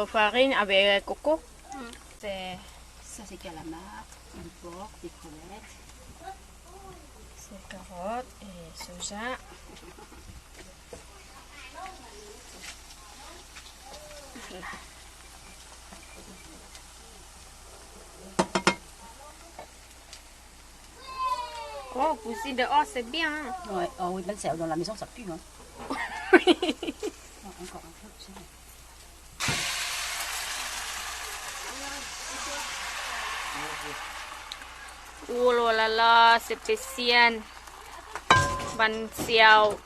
Farine avec coco. Ça, c'est calamar, un porc, des crevettes. C'est carottes et soja. Oh, cuisine dehors, c'est bien. Hein? Ouais. Oh oui, ben, dans la maison, ça pue. Hein. Oh, encore un peu, c'est bon. Oh là là, c'est spécial. Ban xiao.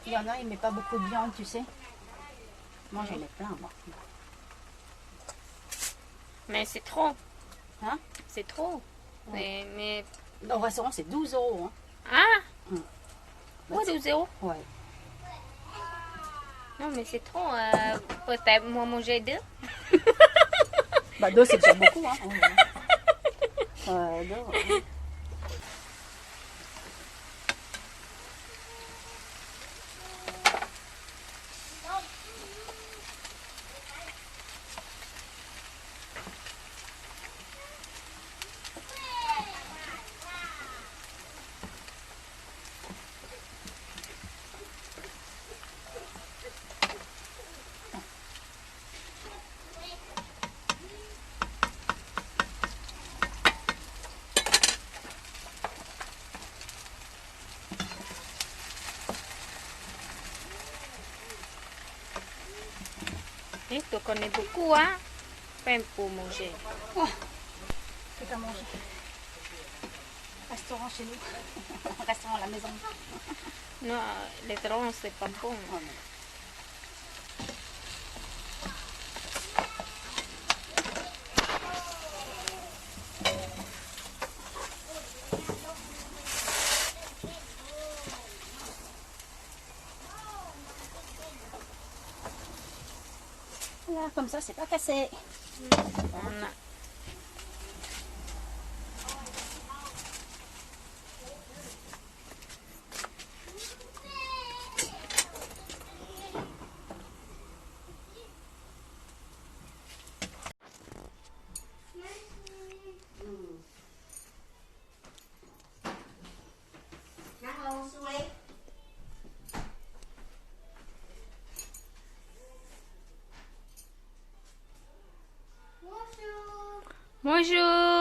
Il y en a, il met pas beaucoup de viande, tu sais. Moi, j'en mets plein, moi. Mais c'est trop. Hein? C'est trop. Mais... Au restaurant, c'est 12 €. Hein. Ah! Mm. Ouais, 12 euros. Ouais. Non, mais c'est trop. Peut-être moi manger deux. Bah, 2, c'est déjà beaucoup. Hein. Deux, ouais. Et tu connais beaucoup, hein? Pain pour manger. Oh, c'est à manger. Restaurant chez nous. Restaurant à la maison. Non, les troncs, c'est pas bon. Oh, non. Voilà, comme ça, c'est pas cassé. Voilà. Bonjour.